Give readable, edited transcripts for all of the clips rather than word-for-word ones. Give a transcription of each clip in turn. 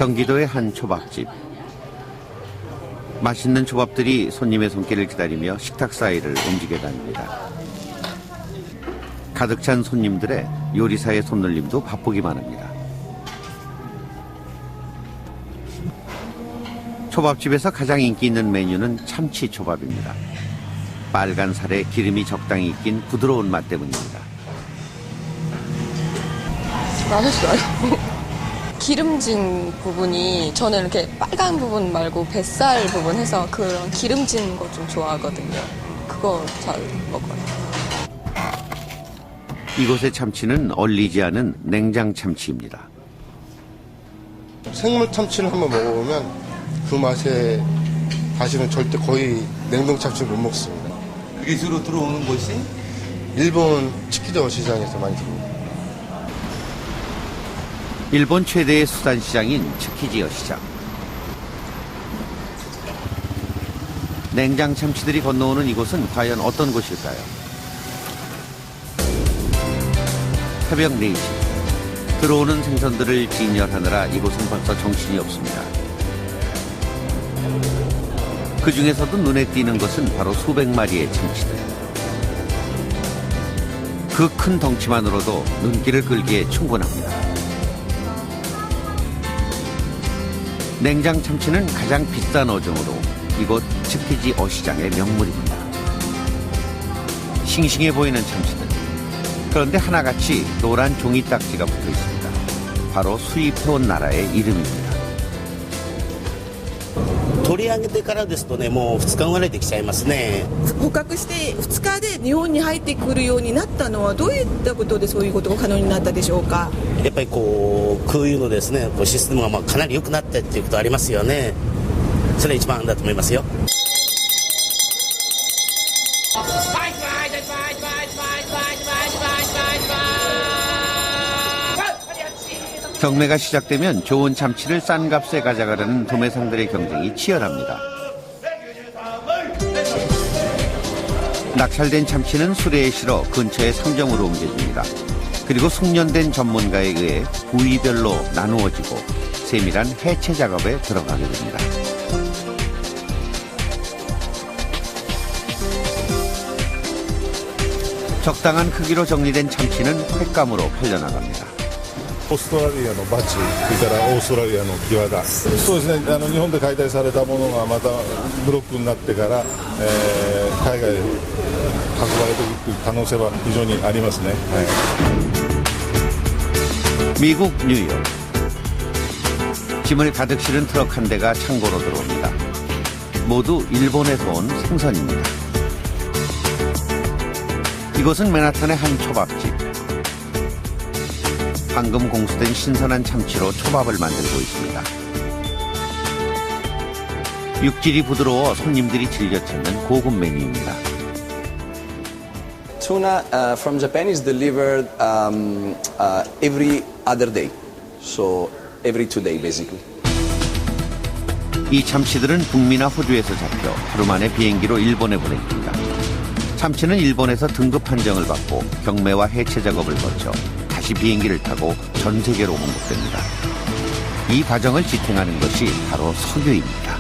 경기도의 한 초밥집. 맛있는 초밥들이 손님의 손길을 기다리며 식탁 사이를 움직여 다닙니다. 가득 찬 손님들의 요리사의 손놀림도 바쁘기만 합니다. 초밥집에서 가장 인기 있는 메뉴는 참치초밥입니다. 빨간 살에 기름이 적당히 익힌 부드러운 맛 때문입니다. 맛있어요. 기름진 부분이 저는 이렇게 빨간 부분 말고 뱃살 부분 해서 그런 기름진 거 좀 좋아하거든요. 그거 잘 먹어요. 이곳의 참치는 얼리지 않은 냉장 참치입니다. 생물 참치를 한번 먹어보면 그 맛에 다시는 절대 거의 냉동 참치 못 먹습니다. 그게 주로 들어오는 곳이? 일본 치키저 시장에서 많이 들어옵니다. 일본 최대의 수산시장인 츠키지어 시장. 냉장 참치들이 건너오는 이곳은 과연 어떤 곳일까요? 새벽 4시. 들어오는 생선들을 진열하느라 이곳은 벌써 정신이 없습니다. 그 중에서도 눈에 띄는 것은 바로 수백 마리의 참치들. 그 큰 덩치만으로도 눈길을 끌기에 충분합니다. 냉장 참치는 가장 비싼 어종으로 이곳 츠키지 어시장의 명물입니다. 싱싱해 보이는 참치들. 그런데 하나같이 노란 종이 딱지가 붙어 있습니다. 바로 수입해온 나라의 이름입니다. 取り上げてからですとね、もう2日ぐらいできちゃいますね。捕獲して2日で日本に入ってくるようになったのはどういったことでそういうことが可能になったでしょうか。やっぱりこう空輸のですね、こうシステムがかなり良くなったっていうことありますよね。それが一番だと思いますよ。 경매가 시작되면 좋은 참치를 싼 값에 가져가려는 도매상들의 경쟁이 치열합니다. 낙찰된 참치는 수레에 실어 근처의 상점으로 옮겨집니다. 그리고 숙련된 전문가에 의해 부위별로 나누어지고 세밀한 해체 작업에 들어가게 됩니다. 적당한 크기로 정리된 참치는 횟감으로 팔려나갑니다. オーストラリアのバチ、それからオーストラリアのキワガ、そうですね、日本で解体されたものがまたブロックになってから、海外へ運ばれていくという可能性は非常にありますね。미국 뉴욕. 짐을 가득 실은 트럭 한 대가 창고로 들어옵니다. 모두 일본에서 온 생선입니다. 이곳은 맨하탄의 한 초밥집. 방금 공수된 신선한 참치로 초밥을 만들고 있습니다. 육질이 부드러워 손님들이 즐겨 찾는 고급 메뉴입니다. Tuna from Japan is delivered every other day, so every 2 days basically. 이 참치들은 북미나 호주에서 잡혀 하루 만에 비행기로 일본에 보냅니다. 참치는 일본에서 등급 판정을 받고 경매와 해체 작업을 거쳐 다시 비행기를 타고 전 세계로 공급됩니다. 이 과정을 지탱하는 것이 바로 석유입니다.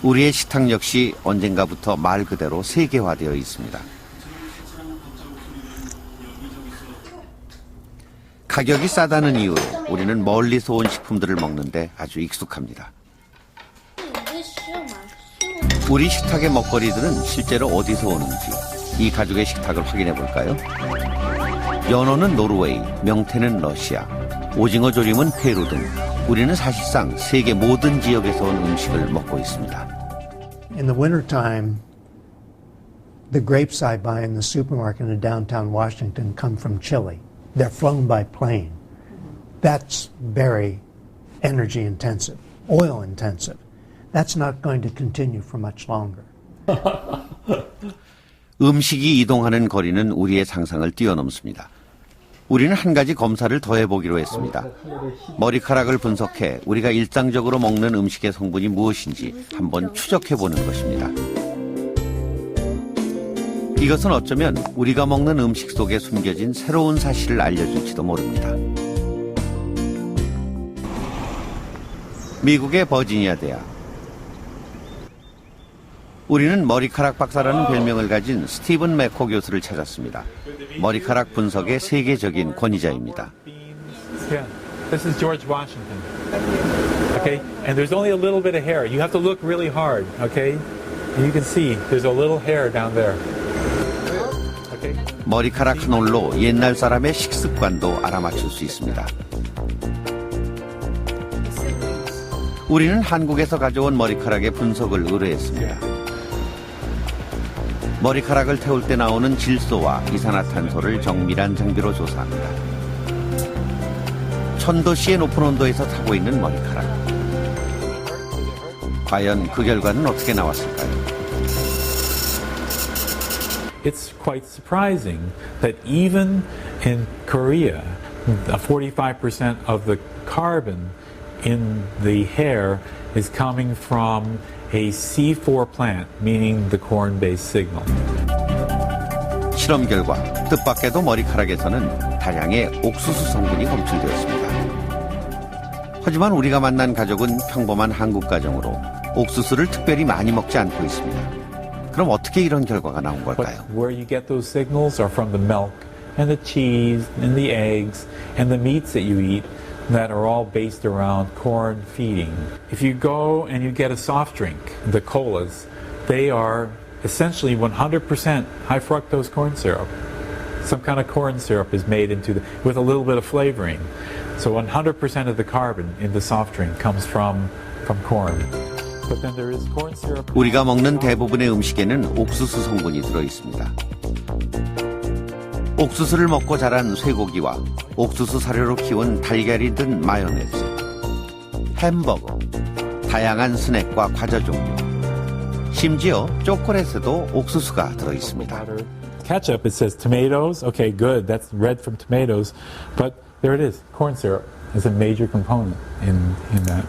우리의 식탁 역시 언젠가부터 말 그대로 세계화되어 있습니다. 가격이 싸다는 이유로 우리는 멀리서 온 식품들을 먹는데 아주 익숙합니다. 우리 식탁의 먹거리들은 실제로 어디서 오는지 이 가족의 식탁을 확인해 볼까요? 연어는 노르웨이, 명태는 러시아, 오징어 조림은 페루 등 우리는 사실상 세계 모든 지역에서 온 음식을 먹고 있습니다. In the wintertime, the grapes I buy in the supermarket in downtown Washington come from Chile. They're flown by plane. That's very energy intensive, oil intensive. That's not going to continue for much longer. 음식이 이동하는 거리는 우리의 상상을 뛰어넘습니다. 우리는 한 가지 검사를 더 해보기로 했습니다. 머리카락을 분석해 우리가 일상적으로 먹는 음식의 성분이 무엇인지 한번 추적해보는 것입니다. 이것은 어쩌면 우리가 먹는 음식 속에 숨겨진 새로운 사실을 알려줄지도 모릅니다. 미국의 버지니아 대학. 우리는 머리카락 박사라는 별명을 가진 스티븐 맥코 교수를 찾았습니다. 머리카락 분석의 세계적인 권위자입니다. Yeah, this is George Washington. Okay, and there's only a little bit of hair. You have to look really hard. Okay, and you can see there's a little hair down there. Okay. 머리카락 한 올로 옛날 사람의 식습관도 알아맞힐 수 있습니다. 우리는 한국에서 가져온 머리카락의 분석을 의뢰했습니다. 머리카락을 태울 때 나오는 질소와 이산화탄소를 정밀한 장비로 조사합니다. 1000도씨의 높은 온도에서 타고 있는 머리카락. 과연 그 결과는 어떻게 나왔을까요? It's quite surprising that even in Korea, 45% of the carbon in the hair is coming from a C4 plant, meaning the corn-based signal. 실험 결과 뜻밖에도 머리카락에서는 다량의 옥수수 성분이 검출되었습니다. 하지만 우리가 만난 가족은 평범한 한국 가정으로 옥수수를 특별히 많이 먹지 않고 있습니다. 그럼 어떻게 이런 결과가 나온 걸까요? But where you get those signals are from the milk and the cheese and the eggs and the meats that you eat that are all based around corn feeding. If you go and you get a soft drink, the colas, they are essentially 100% high fructose corn syrup. Some kind of corn syrup is made with a little bit of flavoring. So 100% of the carbon in the soft drink comes from corn. But then there is corn syrup. 우리가 먹는 대부분의 음식에는 옥수수 성분이 들어 있습니다. 옥수수를 먹고 자란 쇠고기와 옥수수 사료로 키운 달걀이 든 마요네즈, 햄버거, 다양한 스낵과 과자 종류, 심지어 초콜릿에도 옥수수가 들어 있습니다. Ketchup, it says tomatoes. Okay, good. That's red from tomatoes. But there it is. Corn syrup is a major component in that.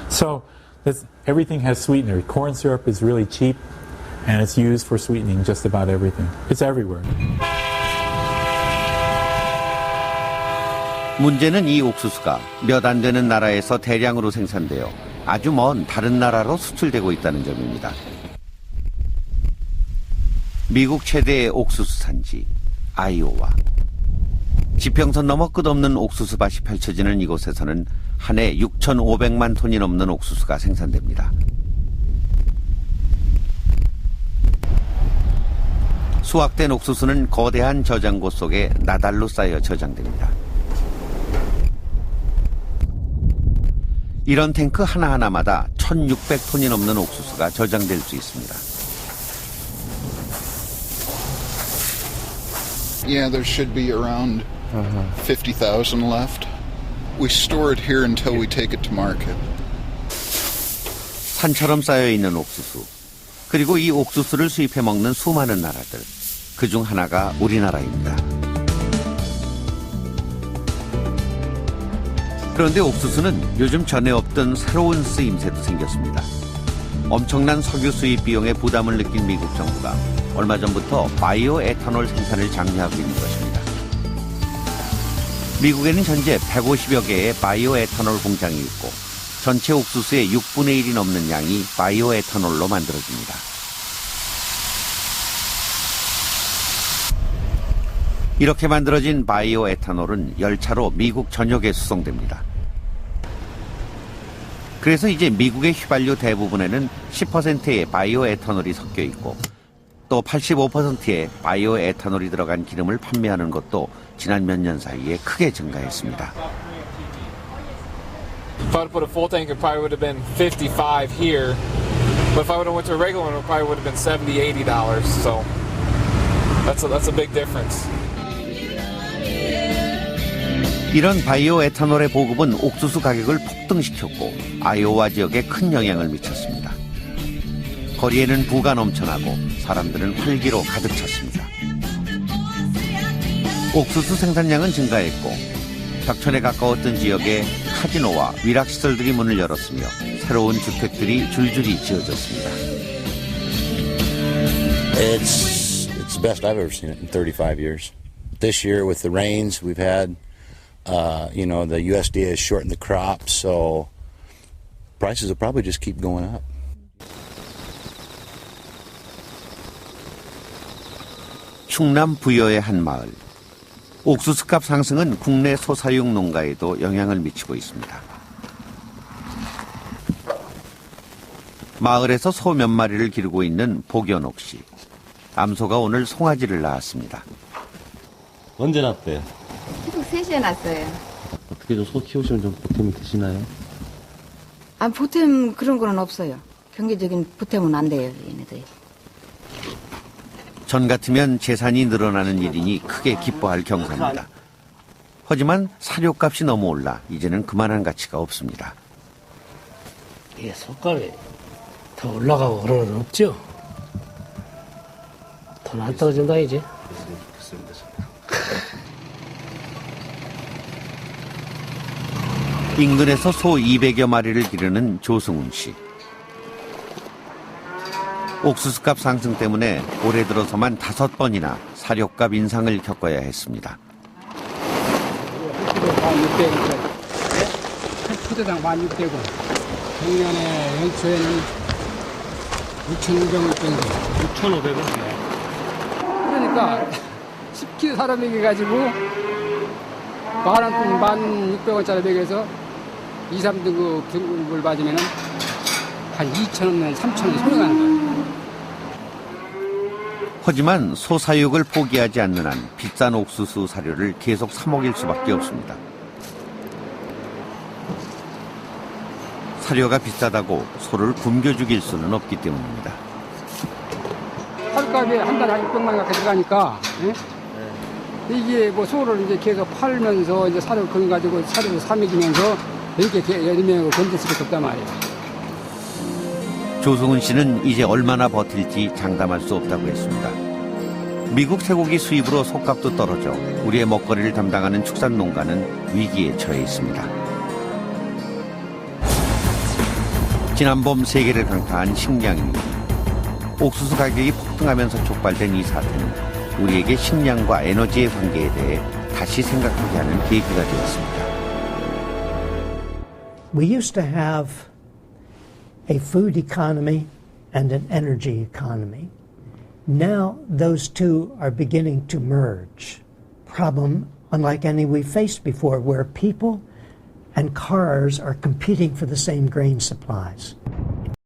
So everything has sweetener. Corn syrup is really cheap, and it's used for sweetening just about everything. It's everywhere. 문제는 이 옥수수가 몇 안 되는 나라에서 대량으로 생산되어 아주 먼 다른 나라로 수출되고 있다는 점입니다. 미국 최대의 옥수수 산지 아이오와. 지평선 넘어 끝없는 옥수수밭이 펼쳐지는 이곳에서는 한 해 6,500만 톤이 넘는 옥수수가 생산됩니다. 수확된 옥수수는 거대한 저장고 속에 나달로 쌓여 저장됩니다. 이런 탱크 하나하나마다 1,600톤이 넘는 옥수수가 저장될 수 있습니다. Yeah, there should be around 50,000 left. We store it here until we take it to market. 산처럼 쌓여있는 옥수수, 그리고 이 옥수수를 수입해 먹는 수많은 나라들, 그중 하나가 우리나라입니다. 그런데 옥수수는 요즘 전에 없던 새로운 쓰임새도 생겼습니다. 엄청난 석유 수입 비용에 부담을 느낀 미국 정부가 얼마 전부터 바이오 에탄올 생산을 장려하고 있는 것입니다. 미국에는 현재 150여 개의 바이오 에탄올 공장이 있고 전체 옥수수의 6분의 1이 넘는 양이 바이오 에탄올로 만들어집니다. 이렇게 만들어진 바이오 에탄올은 열차로 미국 전역에 수송됩니다. 그래서 이제 미국의 휘발유 대부분에는 10%의 바이오 에탄올이 섞여 있고 또 85%의 바이오 에탄올이 들어간 기름을 판매하는 것도 지난 몇 년 사이에 크게 증가했습니다. If I would have put a full tank, it probably would have been $55 here. But if I would have went to a regular one, it probably would have been $70, $80. So that's a big difference. 이런 바이오 에탄올의 보급은 옥수수 가격을 폭등시켰고 아이오와 지역에 큰 영향을 미쳤습니다. 거리에는 부가 넘쳐나고 사람들은 활기로 가득 찼습니다. 옥수수 생산량은 증가했고 벽천에 가까웠던 지역에 카지노와 위락시설들이 문을 열었으며 새로운 주택들이 줄줄이 지어졌습니다. It's the best I've ever seen it in 35 years. This year with the rains we've had, the USDA has shortened the crop, so prices will probably just keep going up. 충남 부여의 한 마을. 옥수수값 상승은 국내 소사육 농가에도 영향을 미치고 있습니다. 마을에서 소 몇 마리를 기르고 있는 복연옥 씨. 암소가 오늘 송아지를 낳았습니다. 언제 낳았대요? 새벽 3시에 났어요. 어떻게 좀 소 키우시면 좀 보탬이 되시나요? 아, 보탬 그런 거는 없어요. 경제적인 보탬은 안 돼요, 얘네들. 전 같으면 재산이 늘어나는 일이니 크게 기뻐할 경사입니다. 하지만 사료값이 너무 올라 이제는 그만한 가치가 없습니다. 이게 속값이 더 올라가고 그럴 건 없죠. 돈 안 떨어진다 이제. 인근에서 소 200여 마리를 기르는 조승훈 씨. 옥수수값 상승 때문에 올해 들어서만 5번이나 사료값 인상을 겪어야 했습니다. 푸드당 1,600원. 작년에 연초에는 6,500원 정도. 6,500원? 그러니까 10kg 사료 먹여가지고 1,600원짜리 먹여서 2, 3등급 등급을 받으면 한 2,000원, 3,000원 소용하는 거예요. 하지만 소 사육을 포기하지 않는 한 비싼 옥수수 사료를 계속 사 먹일 수밖에 없습니다. 사료가 비싸다고 소를 굶겨 죽일 수는 없기 때문입니다. 하루값이 한 달에 한 600만 원 가까이 들어가니까, 예? 이게 뭐 소를 이제 계속 팔면서 이제 사료 건 가지고 사료를 사 먹이면서 이렇게 여름에 건질 수밖에 없단 말이에요. 조승훈 씨는 이제 얼마나 버틸지 장담할 수 없다고 했습니다. 미국 쇠고기 수입으로 속값도 떨어져 우리의 먹거리를 담당하는 축산 농가는 위기에 처해 있습니다. 지난 봄 세계를 강타한 식량 위기. 옥수수 가격이 폭등하면서 촉발된 이 사태는 우리에게 식량과 에너지의 관계에 대해 다시 생각하게 하는 계기가 되었습니다. We used to have a food economy and an energy economy. Now those two are beginning to merge. Problem unlike any we faced before, where people and cars are competing for the same grain supplies.